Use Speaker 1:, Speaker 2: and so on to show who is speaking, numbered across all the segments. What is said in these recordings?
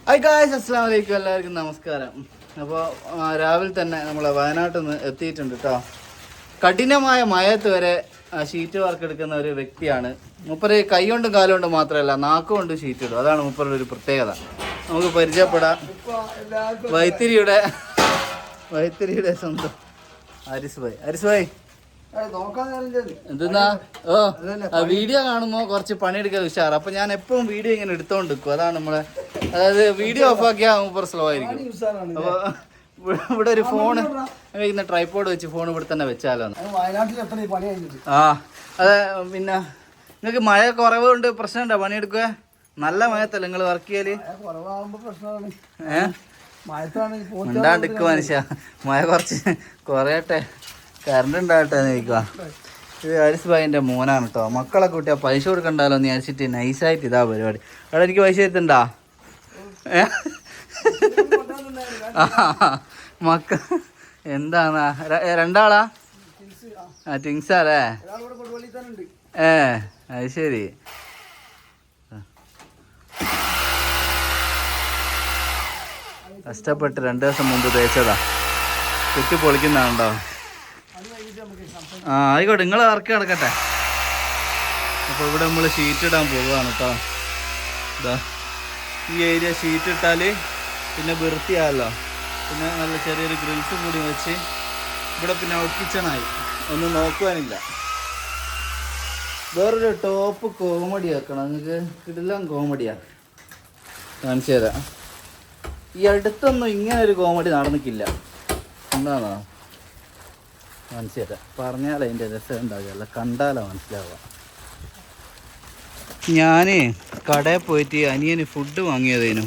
Speaker 1: Hi guys, അസ്സലാമു അലൈക്കും. എല്ലാവർക്കും നമസ്കാരം. അപ്പോൾ രാവിലെ തന്നെ നമ്മൾ വയനാട്ടിൽ നിന്ന് എത്തിയിട്ടുണ്ട് കേട്ടോ. കഠിനമായ മഴയത്ത് വരെ ഷീറ്റ് വർക്ക് എടുക്കുന്ന ഒരു വ്യക്തിയാണ് മൂപ്പര്. കൈ കൊണ്ടും കാലുകൊണ്ടും മാത്രമല്ല, നാക്കുകൊണ്ടും ഷീറ്റ് ഇടും. അതാണ് മൂപ്പരുടെ ഒരു പ്രത്യേകത. നമുക്ക് പരിചയപ്പെടാം. വൈത്തിരിയുടെ സ്വന്തം ഹാരിസ് ഭായ്. എന്തെന്നാ വീഡിയോ കാണുമ്പോ കുറച്ച് പണിയെടുക്കാൻ ഉഷാറ്. അപ്പൊ ഞാൻ എപ്പോഴും വീഡിയോ ഇങ്ങനെ എടുത്തോണ്ട് നിൽക്കും. അതാണ് നമ്മളെ, അതായത് വീഡിയോ ഓഫ് ആക്കിയാൽ സൂപ്പർ സ്ലോ ആയിരിക്കും. അപ്പൊ ഇവിടെ ഒരു ഫോണ് ഇന്ന് ട്രൈപോഡ് വെച്ച് ഫോൺ ഇവിടെ തന്നെ വെച്ചാലോ. അതെ. പിന്നെ നിങ്ങൾക്ക് മഴ കുറവുണ്ട്, പ്രശ്നമുണ്ടോ പണിയെടുക്കുക? നല്ല മഴത്തല്ല നിങ്ങൾ വർക്ക് ചെയ്യല്? ഉണ്ടാണ്ടിരിക്കുക മനുഷ്യ, മഴ കുറച്ച് കുറയട്ടെ, കറണ്ട് ഉണ്ടാകട്ടെ എന്ന് ചോദിക്കുക. ഇത് ഹാരിസ് ഭായിൻ്റെ മോനാണ് കേട്ടോ. മക്കളെ കൂട്ടിയാൽ പൈസ കൊടുക്കണ്ടല്ലോ എന്ന് വിചാരിച്ചിട്ട് നൈസായിട്ട് ഇതാ പരിപാടി. അവിടെ എനിക്ക് പൈസ തരുന്നുണ്ടാ? മക്ക എന്താണ് രണ്ടാളാ? ടിങ്സാലേ? അത് ശരി. കഷ്ടപ്പെട്ട് 2 ദിവസം മുമ്പ് തേച്ചതാ. കുത്തി പൊളിക്കുന്നതാണോ? ആയിക്കോട്ടെ, നിങ്ങൾ വർക്ക് കിടക്കട്ടെ. അപ്പോൾ ഇവിടെ നമ്മൾ ഷീറ്റ് ഇടാൻ പോവുകയാണ് കേട്ടോ. ഇതാ ഈ ഏരിയ ഷീറ്റ് ഇട്ടാൽ പിന്നെ വൃത്തിയായല്ലോ. പിന്നെ നല്ല ചെറിയൊരു ഗ്രിൽസ് കൂടി വെച്ച് ഇവിടെ പിന്നെ ഔട്ട് കിച്ചണായി, ഒന്നും നോക്കുവാനില്ല. വേറൊരു ടോപ്പ് കോമഡി ആക്കണം നിങ്ങൾക്ക്. കിടിലം കോമഡിയാ, കാണിച്ചു തരാം. ഈ അടുത്തൊന്നും ഇങ്ങനെ ഒരു കോമഡി നടന്നിട്ടില്ല. എന്താണോ കാണിച്ചു തരാം. പറഞ്ഞാൽ അതിൻ്റെ രസം ഉണ്ടാകില്ല, കണ്ടാലോ മനസ്സിലാവുക. ഞാൻ കടയിൽ പോയിട്ട് അനിയന് ഫുഡ് വാങ്ങിയതേനു.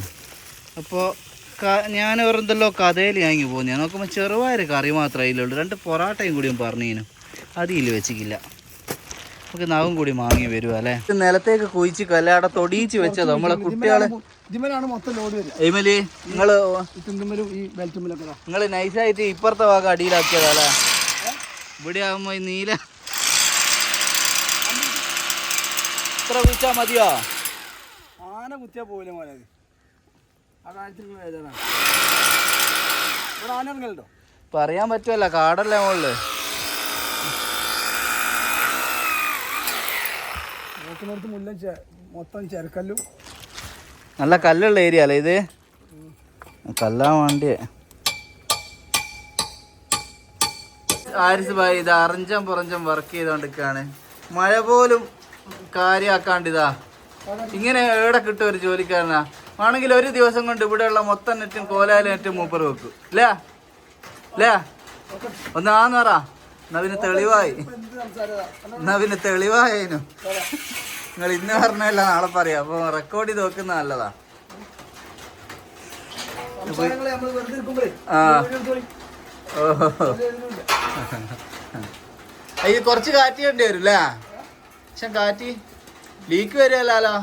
Speaker 1: അപ്പോൾ ഞാൻ വേറെന്തല്ലോ കഥയിൽ വാങ്ങി പോകുന്നു. ഞാൻ നോക്കുമ്പോൾ ചെറുപയർ കറി മാത്രമേ അതിലുള്ളൂ. 2 പൊറാട്ടയും കൂടിയും പറഞ്ഞേനു, അതിൽ വെച്ചിട്ടില്ല. നമുക്ക് നാവും കൂടി വാങ്ങി വരുക അല്ലേ. നിലത്തേക്ക് കുഴിച്ച് കല്ലാടെ തൊടിയിച്ച് വെച്ചതോ നമ്മളെ കുട്ടികളെ. എയ്മല് നിങ്ങൾ നൈസായിട്ട് ഇപ്പുറത്തെ ഭാഗം അടിയിലാക്കിയതാ അല്ലേ? ഇവിടെ ആകുമ്പോ ഈ നീല ഇത്ര കുഴിച്ചാ മതിയോ? ആന കുത്തിയാ പോവില്ല മോനെ. പറയാൻ പറ്റുമല്ല, കാടല്ലേ മുകളില്. മൊത്തം ചെരക്കല്ലും നല്ല കല്ലുള്ള ഏരിയ അല്ലേ ഇത്? കല്ലാൻ വേണ്ടിയേ. ഹാരിസ് ഭായി ഇത് അറിഞ്ചം പുറഞ്ചം വർക്ക് ചെയ്തോണ്ടിരിക്കാണ്. മഴ പോലും കാര്യാക്കാണ്ട് ഇതാ ഇങ്ങനെ എവിടെ കിട്ടും ഒരു ജോലിക്കാരനാ. ആണെങ്കിൽ ഒരു ദിവസം കൊണ്ട് ഇവിടെയുള്ള മൊത്തം നെറ്റും കോലാലും നെറ്റും മൂപ്പർ വെക്കും അല്ലേ? അല്ലേ? ഒന്ന് ആന്ന് പറ. എന്നാ പിന്നെ തെളിവായേനു. നിങ്ങൾ ഇന്ന് പറഞ്ഞല്ല നാളെ പറയാം. അപ്പൊ റെക്കോർഡ് ചെയ്ത് വെക്കുന്ന നല്ലതാ. ഇത് കുറച്ച് കാറ്റ് വേണ്ടി വരും അല്ലേ? പക്ഷെ കാറ്റ് ലീക്ക് വരുമല്ലോ.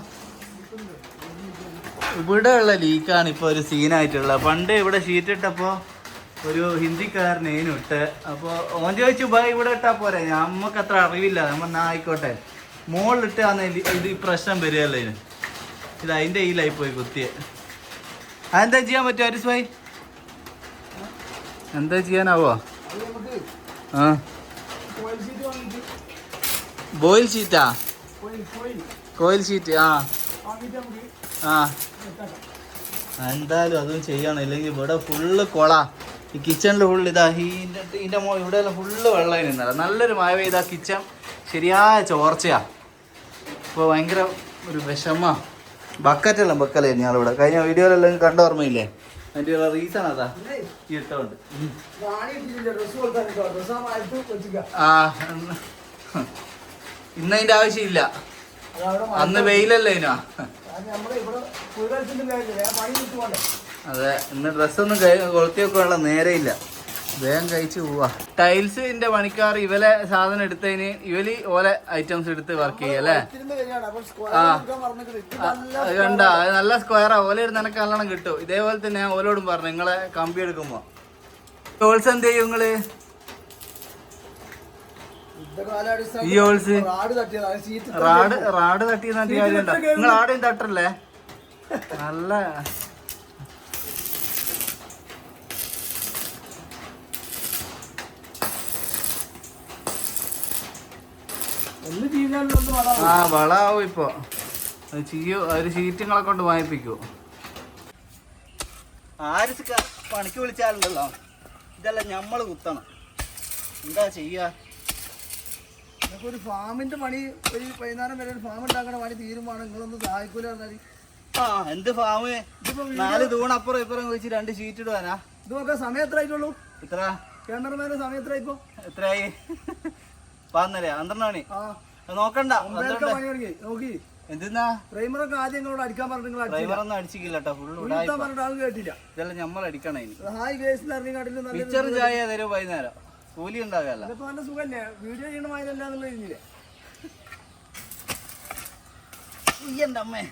Speaker 1: ഇവിടെ ഉള്ള ലീക്കാണ് ഇപ്പോൾ ഒരു സീനായിട്ടുള്ളത്. പണ്ട് ഇവിടെ ഷീറ്റ് ഇട്ടപ്പോൾ ഒരു ഹിന്ദിക്കാരനേനും ഇട്ട്. അപ്പോൾ ഓൻ ചോദിച്ചു ഭായ് ഇവിടെ ഇട്ടാൽ പോരെ, നമുക്ക് അത്ര അറിവില്ല. നമ്മൾ ആയിക്കോട്ടെ മുകളിലിട്ട് ആണ് ഇത് പ്രശ്നം വരികയല്ലോ. ഇത് അതിൻ്റെ കയ്യിലായി പോയി കുത്തിയെ. അതെന്താ ചെയ്യാൻ പറ്റുമോ ഹാരിസ് ഭായ്? എന്താ ചെയ്യാനാവോ? ബോയിൽ ഷീറ്റാ? Coil sheet. എന്തായാലും അതും ചെയ്യണം, ഇല്ലെങ്കിൽ ഇവിടെ ഫുള്ള് കൊള. ഈ കിച്ചണിൽ ഫുള്ള് ഇതാ ഇതിൻ്റെ ഇവിടെ ഫുള്ള് വെള്ളം നിന്നല്ല. നല്ലൊരു മഴ പെയ്താ കിച്ചൺ ശരിയായ ചോർച്ചയാ. ഇപ്പോൾ ഭയങ്കര ഒരു വിഷമ. ബക്കറ്റെല്ലാം വെക്കലായിരുന്നു ഞാനിവിടെ. കഴിഞ്ഞ വീഡിയോയിലെല്ലാം കണ്ട ഓർമ്മയില്ലേ? അതിൻ്റെ റീസൺ അതാ ഈ ഇട്ടോണ്ട്. ഇന്നതിൻ്റെ ആവശ്യമില്ല, അന്ന് വെയിലല്ലേ ഇതിനാ. അതെ, ഇന്ന് ഡ്രസ്സൊന്നും കൊളുത്തി വെക്കാനുള്ള നേരെ ഇല്ല. വേഗം കഴിച്ച് പോവാ. ടൈൽസിന്റെ പണിക്കാർ ഇവലെ സാധനം എടുത്തതിന് ഇവല് ഓലെ ഐറ്റംസ് എടുത്ത് വർക്ക് ചെയ്യല്ലേ? കണ്ട നല്ല സ്ക്വയറാ. ഓല എടുത്ത് നിനക്ക് നല്ലോണം കിട്ടും. ഇതേപോലെ തന്നെ ഞാൻ ഓലോടും പറഞ്ഞു നിങ്ങളെ കമ്പി എടുക്കുമ്പോ. ഹോൾസ് എന്ത് ചെയ്യും നിങ്ങള്? ഈ ഹോൾസ് റാഡ് തട്ടിയെന്നാ കാര്യമുണ്ടോ? നിങ്ങൾ ആടെയും തട്ടല്ലേ? നല്ല ആ വളാവും ഇപ്പൊ ഒരു ഷീറ്റുകളെ കൊണ്ട് വാങ്ങിപ്പിക്കൂ. ആര് പണിക്ക് വിളിച്ചാലുണ്ടല്ലോ ഇതെല്ലാം ഞമ്മള് കുത്തണം. എന്താ ചെയ്യാ?
Speaker 2: ഒരു ഫാമിന്റെ പണി, ഒരു വൈകുന്നേരം വരെ ഒരു ഫാം ഉണ്ടാക്കണ പണി തീരുമാനം നിങ്ങളൊന്ന് സഹായിക്കൂല പറഞ്ഞാൽ.
Speaker 1: ആ എന്ത് ഫാം? 4 തൂണ് അപ്പുറം ഇപ്പുറം വെച്ച് 2 ഷീറ്റ് ഇടുവാനാ.
Speaker 2: ഇത് നോക്കാൻ സമയം എത്ര ആയിട്ടുള്ളൂ?
Speaker 1: എത്ര
Speaker 2: കിണറുമേലെ സമയം എത്ര ഇപ്പൊ?
Speaker 1: എത്രയായി? 12 മണി. നോക്കണ്ട
Speaker 2: നോക്കി
Speaker 1: എന്തിനാ
Speaker 2: പ്രൈമറൊക്കെ ആദ്യം നിങ്ങളോട് അടിക്കാൻ പറഞ്ഞു.
Speaker 1: ഡ്രൈവറൊന്നും അടിച്ചില്ല കേട്ടോ.
Speaker 2: പറഞ്ഞിട്ട് ആൾ കേട്ടില്ല.
Speaker 1: ഇതെല്ലാം നമ്മൾ അടിക്കണം.
Speaker 2: ഹായ് കേസിൽ
Speaker 1: പിക്ചറും ചായ തരും വൈകുന്നേരം. കൂലി ഉണ്ടാകല്ല.
Speaker 2: ഇപ്പൊ നല്ല സുഖല്ലേ? വീഡിയോ ചെയ്യണമായിരുന്നല്ല രീതിയില്.
Speaker 1: എന്റെ അമ്മേ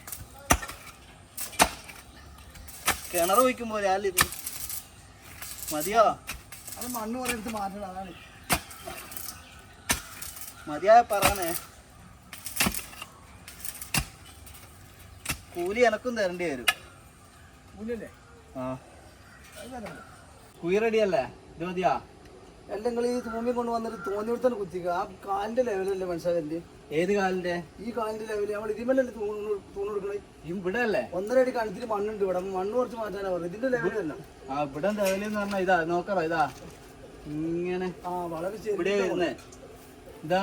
Speaker 1: കിണർ വയ്ക്കുമ്പോ രാവിലെ മതിയോ?
Speaker 2: അത് മണ്ണ് പോലെ എടുത്ത് മാറ്റണം. അതാണ്
Speaker 1: മതിയായ പറയണേ. കൂലി എനക്കും തരേണ്ടി വരും.
Speaker 2: കൂലിയല്ലേ?
Speaker 1: ആ കുയി റെഡിയല്ലേ? ഇത് മതിയാ?
Speaker 2: എല്ലാം നിങ്ങൾ ഈ തൂമ്പി കൊണ്ട് വന്നിട്ട് തോന്നിയെടുത്താണ് കുത്തിക്കുക. ആ കാലിന്റെ ലെവലല്ലേ മനസ്സിലാകല്ലേ?
Speaker 1: ഏത് കാലിന്റെ?
Speaker 2: ഈ കാലിന്റെ ലെവല് നമ്മൾ ഇതിമല്ലേ തൂണെടുക്കണേ?
Speaker 1: ഇവിടെ അല്ലേ?
Speaker 2: 1.5 അടി കണത്തിന് മണ്ണുണ്ട് ഇവിടെ. മണ്ണ് കുറച്ച് മാറ്റാനാ പറഞ്ഞത്. ഇതിന്റെ ലെവലല്ല.
Speaker 1: ആ ഇവിടെ ലെവലെന്ന് പറഞ്ഞാ ഇതാ നോക്കറ. ഇതാ ഇങ്ങനെ.
Speaker 2: ആ വളരെ
Speaker 1: ഇവിടെ വരുന്നേ. ഇതാ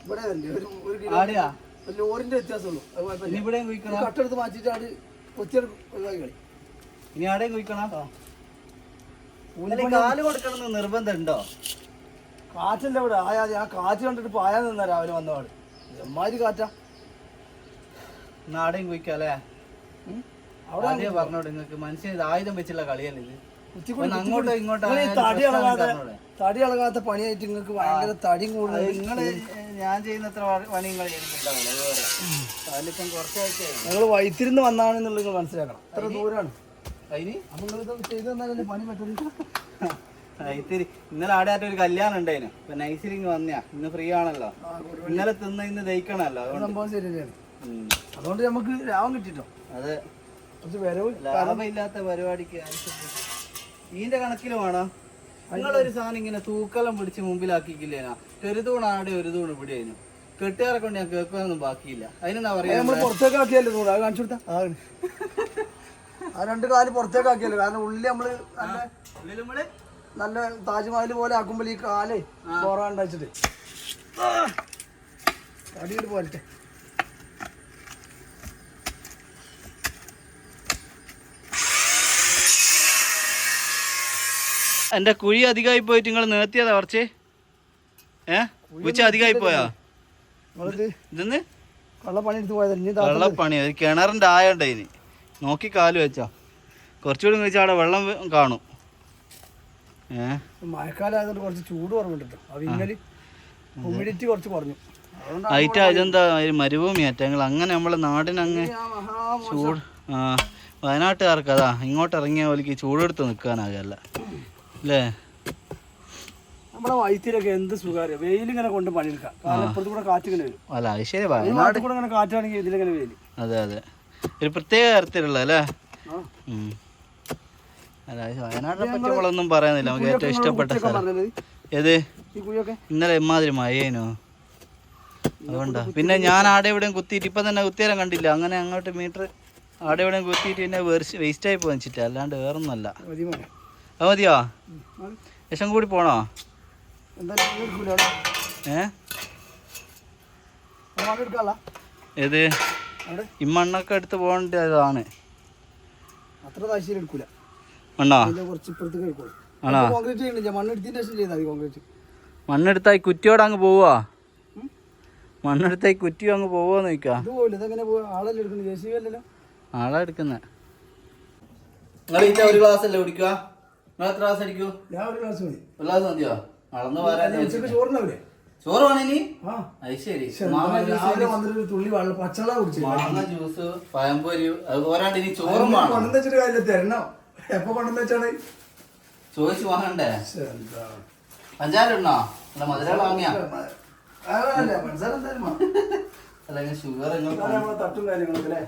Speaker 2: ഇവിടെ
Speaker 1: ആടെയാ
Speaker 2: ഒരു ലോറിന്റെ വ്യത്യാസമുള്ളൂ.
Speaker 1: ഇവിടെയും കുഴിക്കണം.
Speaker 2: കട്ടെടുത്ത് മാറ്റിട്ട് ആട് ഒത്തിരി കളി.
Speaker 1: ഇനി ആടെയും കുഴിക്കണം. കാല് കൊടുക്കണം നിർബന്ധം ഉണ്ടോ?
Speaker 2: കാറ്റല്ല ഇവിടെ. ആ കാറ്റ് കണ്ടിട്ട് പായാൻ നിന്നാ രാവിലെ വന്നപാട്. എമ്മാതിരി കാറ്റാ.
Speaker 1: ആടെയും കുഴിക്കല്ലേ? അവിടെ പറഞ്ഞോട് നിങ്ങൾക്ക് മനുഷ്യൻ ആയുധം വെച്ചുള്ള കളിയല്ലേ ഇത്? അങ്ങോട്ടോ ഇങ്ങോട്ടോ
Speaker 2: തടി അളകാത്ത പണിയായിട്ട് നിങ്ങൾക്ക് ഭയങ്കര തടിയും കൂടുതൽ.
Speaker 1: നിങ്ങള് ഞാൻ ചെയ്യുന്ന അത്ര പണി നിങ്ങൾ ചെയ്യുന്നുണ്ടാവില്ല. അതിലിപ്പം കുറച്ചായിട്ട്
Speaker 2: നിങ്ങൾ വൈത്തിരുന്ന് വന്നാണെന്നുള്ളത് നിങ്ങൾ മനസ്സിലാക്കണം. എത്ര ദൂരമാണ്
Speaker 1: അതിന്?
Speaker 2: അപ്പൊ നിങ്ങൾ ചെയ്തു തന്നാലല്ലേ പണി പറ്റുന്നത്.
Speaker 1: ഇത്തിരി ഇന്നലെ ആടെ ഒരു കല്യാണം ഉണ്ടായിരുന്നു. ഇപ്പൊ നൈസിലിങ് വന്നയാ. ഇന്ന് ഫ്രീ ആണല്ലോ. ഇന്നലെ ഇന്ന് ദഹിക്കണല്ലോ.
Speaker 2: സംഭവം ശരി തന്നെയാണ്. അതുകൊണ്ട് നമുക്ക് ലാഭം കിട്ടിട്ടോ.
Speaker 1: അതെ,
Speaker 2: കുറച്ച് വരവ്
Speaker 1: ലാഭമില്ലാത്ത പരിപാടിക്ക് ഇതിന്റെ കണക്കില് വേണം. നിങ്ങളൊരു സാധനം ഇങ്ങനെ തൂക്കലം പിടിച്ച് മുമ്പിലാക്കിക്കില്ലേനാ. ഒരു തൂണ് ആടെ ഒരു തൂണ് ഇവിടെ ആയിരുന്നു. കെട്ടുകാരെ കൊണ്ട് ഞാൻ കേൾക്കാനൊന്നും ബാക്കിയില്ല. അതിനെന്താ പറയാ?
Speaker 2: നമ്മൾ പുറത്തേക്ക് ആക്കിയല്ലേ തൂണ്? അത് കാണിച്ചു കൊടുത്താ ആ 2 കാല് പുറത്തേക്ക് ആക്കിയല്ലോ. കാരണം ഉള്ളിൽ നമ്മള് നല്ല താജ്മഹൽ പോലെ ആക്കുമ്പോൾ ഈ കാലേ പോറാണ്ട് വെച്ചിട്ട് അടിയിട്ട് പോരട്ടെ.
Speaker 1: എന്റെ കുഴി അധികമായി പോയിട്ട് നിങ്ങൾ നിർത്തിയതാ കുറച്ച്? കുച്ച അധികമായി പോയാ? ഇതെന്ന്
Speaker 2: കള്ളപ്പണി എടുത്ത് പോയതല്ലേ?
Speaker 1: കള്ളപ്പണി. അത് കിണറിന്റെ ആയോണ്ടതിന് നോക്കി കാല് വെച്ചാ കുറച്ചുകൂടി വെച്ചാൽ അവിടെ വെള്ളം കാണും.
Speaker 2: മഴക്കാലം ആയതുകൊണ്ട് കുറച്ച് ചൂട് കുറവുണ്ട് കേട്ടോ. അത് ഇന്നലെ ഹ്യൂമിഡിറ്റി കുറച്ച് കുറഞ്ഞു.
Speaker 1: ആയിട്ടാ ഇതെന്താ മരുഭൂമിയാറ്റ നിങ്ങൾ അങ്ങനെ നമ്മളെ നാടിനങ്ങ് ചൂട്. വയനാട്ടുകാർക്ക് അതാ ഇങ്ങോട്ട് ഇറങ്ങിയ പോലേക്ക് ചൂടെടുത്ത് നിൽക്കാനാകല്ല അല്ലേ?
Speaker 2: നമ്മുടെ വൈത്തിലൊക്കെ എന്ത് സുഖാര്യ. വെയിലിങ്ങനെ കൊണ്ട് പണിയെടുക്കാം. കാരണം ഇപ്പുറത്ത് കൂടെ കാറ്റിങ്ങനെ വരും.
Speaker 1: അല്ല അത് ശരി. വയനാട്
Speaker 2: കൂടെ ഇങ്ങനെ കാറ്റാണെങ്കിൽ ഇതിലിങ്ങനെ വെയിൽ.
Speaker 1: അതെ അതെ, ഒരു പ്രത്യേക തരത്തിലുള്ള അല്ലേ? അല്ല വയനാടിനെ പറ്റി നമ്മളൊന്നും പറയുന്നില്ല. നമുക്ക് ഏറ്റവും ഇഷ്ടപ്പെട്ട സ്ഥലം ഏത്? ഇന്നലെ എമ്മാതിരി മഴയേനോ, അതുകൊണ്ടാ. പിന്നെ ഞാൻ ആടെ എവിടെയും കുത്തിയിട്ട് ഇപ്പം തന്നെ കുത്തിയാലും കണ്ടില്ല. അങ്ങനെ അങ്ങോട്ട് മീറ്റർ ആടെ എവിടെയും കുത്തിയിട്ട് പിന്നെ വേസ്റ്റായി പോയിച്ചിട്ട്, അല്ലാണ്ട് വേറൊന്നുമല്ല. അത് മതിയോ? വിഷം കൂടി പോണോ? ഏത് ഈ മണ്ണൊക്കെ എടുത്ത് പോകേണ്ടതാണ്. മണ്ണോ? ആണോ? മണ്ണെടുത്തായി കുറ്റിയോടെ അങ്ങ് പോവാ? മണ്ണെടുത്തായി കുറ്റിയോ അങ്ങ് പോവോന്ന് ചോദിക്കാ. ആളാ എടുക്കുന്ന. നിങ്ങൾ ഇതിന്റെ ഒരു ഗ്ലാസ് അല്ലേ കുടിക്കുക? നിങ്ങൾ എത്ര ഗ്ലാസ് അടിക്കൂ? ഒരു ഗ്ലാസ് മതിയോ? അളന്ന് പറയാൻ ചോറ് വേണം ഇനി? അത് ശരി. മാങ്ങ ജ്യൂസ്, പഴംപൊരി, അത് പോരാണ്ട് ഇനി ചോറും വേണം. ചോദിച്ചു വാങ്ങണ്ടേ? പഞ്ചാര ഇടണോ? അല്ല മധുര വാങ്ങിയാ? അല്ലെങ്കിൽ ഷുഗർ
Speaker 2: തട്ടും കാര്യങ്ങളൊക്കെ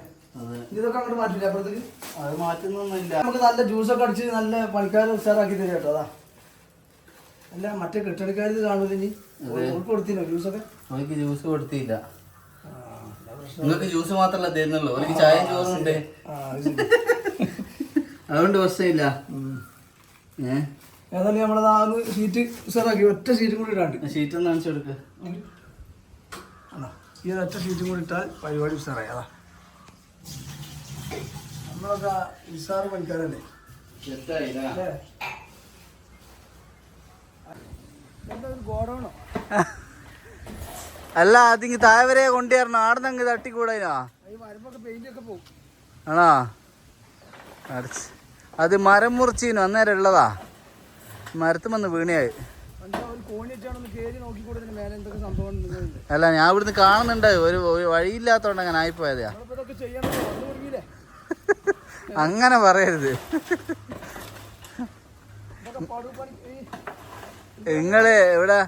Speaker 2: ഇതൊക്കെ അങ്ങോട്ട് മാറ്റില്ല അപ്പുറത്തേക്ക്.
Speaker 1: അത് മാറ്റുന്നൊന്നുമില്ല.
Speaker 2: നമുക്ക് നല്ല ജ്യൂസൊക്കെ അടിച്ച് നല്ല പണിക്കാരെ ഉഷാറാക്കി തരും കേട്ടോ. അതാ അല്ല മറ്റേ കെട്ടിടക്കാരിൽ കാണൂല ഇനി കൊടുത്തിനോ ജ്യൂസൊക്കെ?
Speaker 1: അവർക്ക് ജ്യൂസ് കൊടുത്തില്ല. നിങ്ങൾക്ക് ജ്യൂസ് മാത്രല്ല തരുന്നുള്ളൂ, അവർക്ക് ചായയും ചോറും ഉണ്ട്. അതുകൊണ്ട് പ്രശ്നമില്ല.
Speaker 2: ഏതായാലും നമ്മളത് ഷീറ്റ് ഉസാറാക്കി ഒറ്റ ഷീറ്റും കൂടി ഇടാണ്ട്.
Speaker 1: ഷീറ്റ് ഒന്ന് കാണിച്ചു കൊടുക്കുക.
Speaker 2: ഈ ഒറ്റ ഷീറ്റും കൂടി ഇട്ടാൽ പരിപാടി ഉസാറായി. അതാ നമ്മളൊക്കെ ഉസാറ് പണിക്കാരല്ലേ. ഗോഡൗണോ?
Speaker 1: അല്ല അതിങ്ങ് താഴെ വരെ കൊണ്ടുവരണം, ആടെ നിന്ന് തട്ടിക്കൂടാ. ആണോ? അത് മരം മുറിച്ചീനു അന്നേരം ഉള്ളതാ, മരത്തുമെന്ന് വീണിയായി. അല്ല ഞാൻ ഇവിടുന്ന് കാണുന്നുണ്ട്, ഒരു വഴിയില്ലാത്തോണ്ട് അങ്ങനെ ആയിപ്പോയതാ. അങ്ങനെ പറയരുത്. നിങ്ങള് ഇവിടെ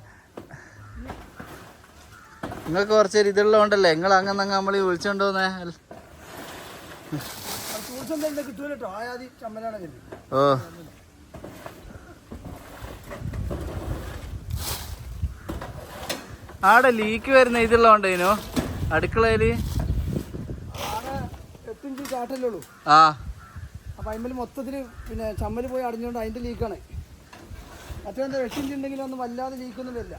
Speaker 1: നിങ്ങൾക്ക് കുറച്ചൊരു ഇതുള്ളതുകൊണ്ടല്ലേ നിങ്ങൾ അങ്ങനെ നമ്മൾ വിളിച്ചോണ്ടോന്നേ. ഓ ആടെ ലീക്ക് വരുന്ന ഇതുള്ളതുകൊണ്ടേനു അടുക്കളയില്. ആ
Speaker 2: അപ്പൊ അതിൽ മൊത്തത്തില് പിന്നെ ചമ്മല് പോയി അടിഞ്ഞോണ്ട് അതിന്റെ ലീക്കാണ്. മറ്റേ 8 ഇഞ്ച് ഉണ്ടെങ്കിൽ ഒന്നും വല്ലാതെ ലീക്കൊന്നും വരില്ല.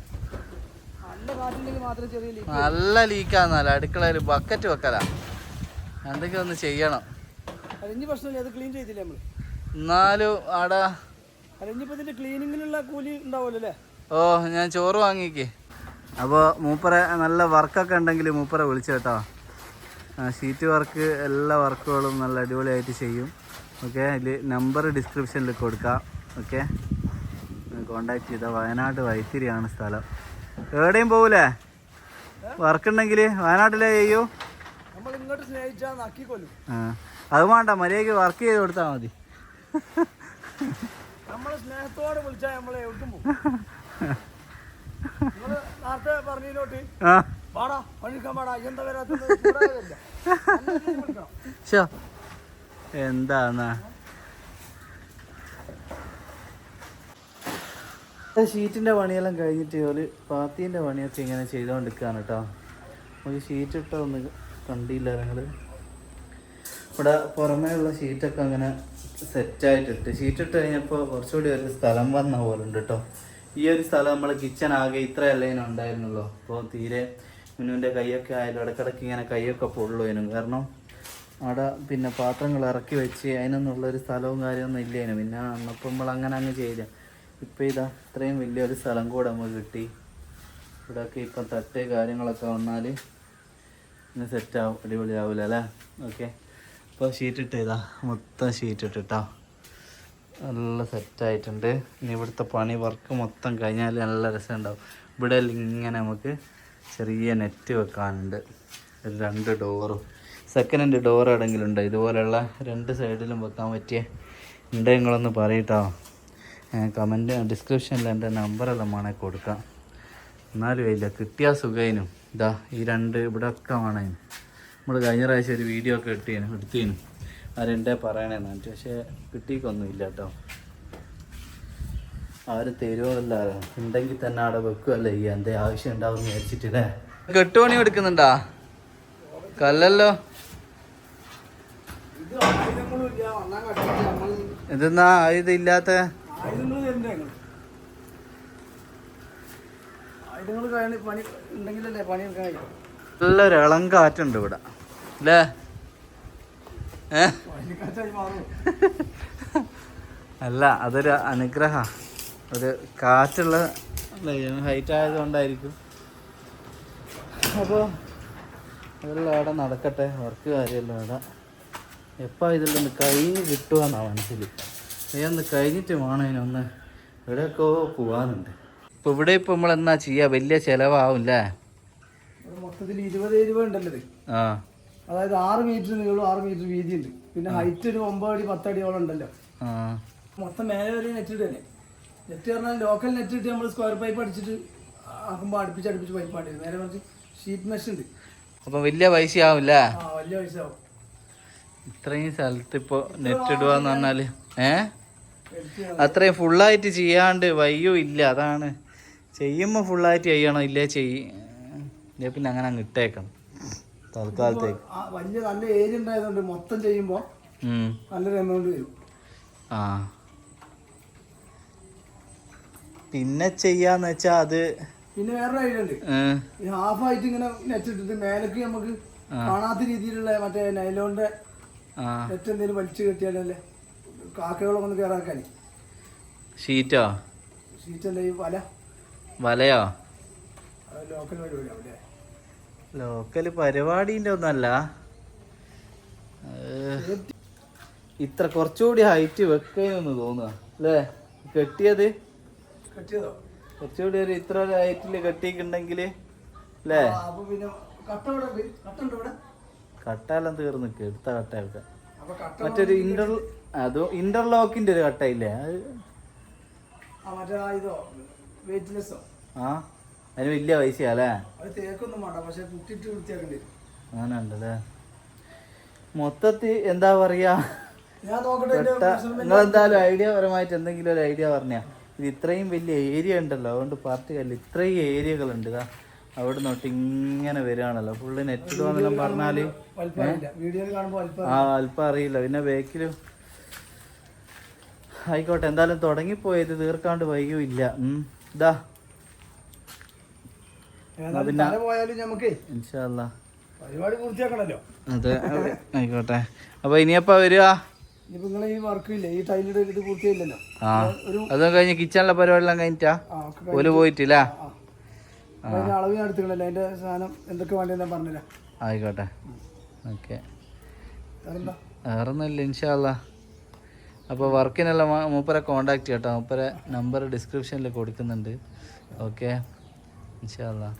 Speaker 2: നല്ല കാറ്റുണ്ടെങ്കിൽ മാത്രമേ ചെറിയ ലീക്ക്. നല്ല
Speaker 1: ലീക്കാന്നല്ല അടുക്കളയിൽ ബക്കറ്റ് വെക്കല, എന്തെങ്കിലും ഒന്ന് ചെയ്യണം.
Speaker 2: അരഞ്ഞ് പ്രശ്നമില്ല, അത് ക്ലീൻ ചെയ്തില്ലേ നമ്മള്.
Speaker 1: എന്നാലും ആടാ
Speaker 2: അരഞ്ഞിപ്പോ ഇതിന്റെ ക്ലീനിങ്ങിനുള്ള കൂലി ഉണ്ടാവുമല്ലോ അല്ലേ?
Speaker 1: ഓ ഞാൻ ചോറ് വാങ്ങിക്ക്. അപ്പോൾ മൂപ്പറെ നല്ല വർക്കൊക്കെ ഉണ്ടെങ്കിൽ മൂപ്പറെ വിളിച്ചു കേട്ടോ. ഷീറ്റ് വർക്ക് എല്ലാ വർക്കുകളും നല്ല അടിപൊളിയായിട്ട് ചെയ്യും. ഓക്കെ, അതിൽ നമ്പർ ഡിസ്ക്രിപ്ഷനിൽ കൊടുക്കാം. ഓക്കെ, കോണ്ടാക്ട് ചെയ്താൽ. വയനാട് വൈത്തിരിയാണ് സ്ഥലം. എവിടെയും പോകൂലേ വർക്ക് ഉണ്ടെങ്കിൽ? വയനാട്ടിലേ ചെയ്യൂ. അത് വേണ്ട, മര്യാദയ്ക്ക് വർക്ക് ചെയ്ത് കൊടുത്താൽ മതി.
Speaker 2: സ്നേഹത്തോടെ വിളിച്ചാൽ നമ്മളെ എവിടേക്കും പോകും. നേരത്തെ പറഞ്ഞോട്ട് പാടാ പണിക്കാൻ പാടാ എന്താ വരാത്തത്
Speaker 1: എന്താന്നാ. ഷീറ്റിൻ്റെ പണിയെല്ലാം കഴിഞ്ഞിട്ട് ഒരു പാത്തീൻ്റെ പണിയൊക്കെ ഇങ്ങനെ ചെയ്തുകൊണ്ടിരിക്കുകയാണ് കേട്ടോ. ഒരു ഷീറ്റ് ഇട്ടോ ഒന്ന് കണ്ടില്ല നിങ്ങൾ. ഇവിടെ പുറമേ ഉള്ള ഷീറ്റൊക്കെ അങ്ങനെ സെറ്റായിട്ടിട്ട് ഷീറ്റ് ഇട്ട് കഴിഞ്ഞപ്പോൾ കുറച്ചുകൂടി ഒരു സ്ഥലം വന്ന പോലെ ഉണ്ട് കേട്ടോ. ഈ ഒരു സ്ഥലം നമ്മൾ കിച്ചൺ ആകെ ഇത്രയല്ലേ ഉണ്ടായിരുന്നുള്ളൂ. അപ്പോൾ തീരെ മിനുവിൻ്റെ കൈയൊക്കെ ആയാലും ഇടയ്ക്കിടയ്ക്ക് ഇങ്ങനെ കൈയൊക്കെ പൊള്ളുവേനും. കാരണം അവിടെ പിന്നെ പാത്രങ്ങൾ ഇറക്കി വെച്ച് അതിനൊന്നുള്ളൊരു സ്ഥലവും കാര്യമൊന്നും ഇല്ലേനും. പിന്നെ അന്നപ്പോൾ നമ്മൾ അങ്ങനെ അങ്ങ് ചെയ്യില്ല. ഇപ്പോൾ ഇതാ ഇത്രയും വലിയൊരു സ്ഥലം കൂടെ നമുക്ക് കിട്ടി. ഇവിടെയൊക്കെ ഇപ്പം തട്ട് കാര്യങ്ങളൊക്കെ വന്നാൽ ഇങ്ങനെ സെറ്റാവും, അടിപൊളിയാവില്ല അല്ലേ? ഓക്കെ, ഇപ്പോൾ ഷീറ്റ് ഇട്ട് ഇതാ മൊത്തം ഷീറ്റ് ഇട്ടിട്ടോ നല്ല സെറ്റായിട്ടുണ്ട്. ഇനി ഇവിടുത്തെ പണി വർക്ക് മൊത്തം കഴിഞ്ഞാൽ നല്ല രസമുണ്ടാവും. ഇവിടെ ഇങ്ങനെ നമുക്ക് ചെറിയ നെറ്റ് വെക്കാനുണ്ട്. ഒരു 2 ഡോറും സെക്കൻഡ് ഹാൻഡ് ഡോർ എവിടെയെങ്കിലും ഉണ്ട് ഇതുപോലെയുള്ള 2 സൈഡിലും വെക്കാൻ പറ്റിയ ഉണ്ട് നിങ്ങളൊന്ന് പറയട്ടോ. കമൻറ്റ് ഡിസ്ക്രിപ്ഷനിൽ എൻ്റെ നമ്പറെല്ലാം വേണമെങ്കിൽ കൊടുക്കാം. എന്നാലും ഇല്ല കിട്ടിയ സുഖേനും. ഇതാ ഈ 2 ഇവിടെ ഒക്കെ വേണേനും. നമ്മൾ കഴിഞ്ഞ പ്രാവശ്യം ഒരു വീഡിയോ ഒക്കെ എടുത്തേനും ആരെൻ്റെ പറയണേന്ന്. പക്ഷേ കിട്ടിക്കൊന്നുമില്ല കേട്ടോ. ആര് തരുമല്ല, ഉണ്ടെങ്കിൽ തന്നെ അവിടെ വെക്കുമല്ലേ ഈ എന്തേ ആവശ്യം ഉണ്ടാവും എന്ന് വിചാരിച്ചിട്ടില്ലേ. കെട്ടുപണി എടുക്കുന്നുണ്ടാ? കല്ലല്ലോ ഇതെന്നാ ഇതില്ലാത്ത നല്ലൊരു ഇളം കാറ്റുണ്ട് ഇവിടെ അല്ലേ? അല്ല അതൊരു അനുഗ്രഹ, ഒരു കാറ്റുള്ള ഹൈറ്റ് ആയതുകൊണ്ടായിരിക്കും. അപ്പോൾ അതെല്ലാം അവിടെ നടക്കട്ടെ, വർക്ക് കാര്യമല്ലോ ഇവിടെ. എപ്പോൾ ഇതിലൊന്ന് കഴിഞ്ഞ് കിട്ടുകയെന്നാണ് മനസ്സിൽ. ഇതൊന്ന് കഴിഞ്ഞിട്ട് വേണം ഇതിനൊന്ന് ഇവിടെയൊക്കെ പോകാനുണ്ട്. ഇപ്പോൾ ഇവിടെ ഇപ്പോൾ നമ്മളെന്നാ ചെയ്യുക? വലിയ ചിലവാവില്ലേ?
Speaker 2: മൊത്തത്തിൽ 20 ഉണ്ടല്ലോ.
Speaker 1: ആ,
Speaker 2: അതായത് 6 മീറ്റർ നീളവും 6 മീറ്റർ വീതി ഉണ്ട്. പിന്നെ ഹൈറ്റ് ഒരു 9 അടി 10 അടിയോളം ഉണ്ടല്ലോ. മൊത്തം മേലെ വരെ നെറ്റ് ഇട്ട് തന്നെ. നെറ്റ് പറഞ്ഞാൽ ലോക്കൽ നെറ്റ് ഇട്ട് നമ്മൾ സ്ക്വയർ പൈപ്പ് അടിച്ചിട്ട് ആക്കുമ്പോൾ അടുപ്പിച്ച് പൈപ്പാണ്. നേരെ കുറച്ച് ഷീറ്റ് മെഷ് ഉണ്ട്.
Speaker 1: അപ്പം വലിയ പൈസ ആവില്ലേ?
Speaker 2: വലിയ പൈസ ആവും.
Speaker 1: ഇത്രയും സ്ഥലത്ത് ഇപ്പോൾ നെറ്റ് ഇടുക എന്ന് പറഞ്ഞാൽ അത്രയും ഫുള്ളായിട്ട് ചെയ്യാണ്ട് വയ്യോ ഇല്ല. അതാണ് ചെയ്യുമ്പോൾ ഫുള്ളായിട്ട് ചെയ്യണം, ഇല്ലേ ഇല്ലേ പിന്നെ അങ്ങനെ അങ്ങ് ഇട്ടേക്കണം തൽക്കാലത്തേക്ക്.
Speaker 2: വലിയ നല്ല ഏരിയ ഉണ്ടായതുകൊണ്ട് മൊത്തം ചെയ്യുമ്പോൾ നല്ലൊരു എമൗണ്ട് വരും.
Speaker 1: ആ പിന്നെ ചെയ്യാന്ന് വെച്ചാ അത്
Speaker 2: പിന്നെ വേറൊരു ഐഡിയ ഉണ്ട്. ഈ ഹാഫായിട്ട് ഇങ്ങനെ നെറ്റ് ഇട്ടിട്ട് മേലേക്ക് നമുക്ക് കാണാത്ത രീതിയിലുള്ള മറ്റേ നൈലോണിന്റെ നെറ്റ് എന്തെങ്കിലും വലിച്ചു കെട്ടിയാലല്ലേ കാക്കകളൊക്കെ ഒന്ന് കയറാക്കാൻ.
Speaker 1: ഷീറ്റോ?
Speaker 2: ഷീറ്റല്ല, ഈ
Speaker 1: വലയോ?
Speaker 2: ലോക്കൽ പരിപാടി അവിടെ.
Speaker 1: ലോക്കൽ പരിപാടിന്റെ ഒന്നല്ല, ഇത്ര കുറച്ചുകൂടി ഹൈറ്റ് വെക്കാനൊന്ന് തോന്നുക അല്ലേ? കെട്ടിയതോ കുറച്ചുകൂടി ഇത്ര ഒരു ഹൈറ്റില് കെട്ടിയിട്ടുണ്ടെങ്കിൽ അല്ലേ? കട്ടെല്ലാം തീർന്ന് എടുത്ത കട്ടയൊക്കെ. മറ്റൊരു ഇന്റർലോക്കിന്റെ ഒരു കട്ടയില്ലേ അത്? ആ അതിന് വലിയ പൈസയാ അല്ലേ? അങ്ങനെ ഉണ്ടല്ലേ. മൊത്തത്തിൽ എന്താ പറയാ, നിങ്ങളെന്തായാലും ഐഡിയ പരമായിട്ട് എന്തെങ്കിലും ഒരു ഐഡിയ പറഞ്ഞാ. ഇത് ഇത്രയും വലിയ ഏരിയ ഉണ്ടല്ലോ, അതുകൊണ്ട് പാർട്ടിക്കല്ല, ഇത്രയും ഏരിയകളുണ്ട്. ഇതാ അവിടെ നോട്ട് ഇങ്ങനെ വരികയാണല്ലോ ഫുള്ള് നെറ്റ് ഇടുവാന്നെല്ലാം പറഞ്ഞാല് അല്പം അറിയില്ല. പിന്നെ ബേക്കിലും ആയിക്കോട്ടെ, എന്തായാലും തുടങ്ങിപ്പോയത് തീർക്കാണ്ട് വൈകും ഇല്ല. ഇതാ പിന്നെ ഇൻഷാല്ലാ
Speaker 2: പരിപാടി പൂർത്തിയാക്കണല്ലോ.
Speaker 1: അതെ ആയിക്കോട്ടെ. അപ്പൊ ഇനിയപ്പോ വരിക
Speaker 2: ഈ വർക്ക് ഇല്ലേ, ഈ ടൈലിന്റെ ഇത് പൂർത്തിയായില്ലല്ലോ.
Speaker 1: ആ അതും കഴിഞ്ഞ് കിച്ചണിലെ പരിപാടിയെല്ലാം കഴിഞ്ഞിട്ടാ ഓല് പോയിട്ടില്ല.
Speaker 2: അളവ് ഞാൻ എടുത്തുകളല്ലേ, അതിന്റെ സാധനം എന്തൊക്കെ വേണ്ടി പറഞ്ഞില്ല.
Speaker 1: ആയിക്കോട്ടെ ഓക്കെ. വേറൊന്നുമില്ല ഇൻഷാല്ലാ. അപ്പോൾ വർക്കിനെല്ലാം മൂപ്പരെ കോണ്ടാക്ട് ചെയ്യട്ടോ. മൂപ്പരെ നമ്പർ ഡിസ്ക്രിപ്ഷനിൽ കൊടുക്കുന്നുണ്ട്. ഓക്കെ ഇൻഷാല്ലാ.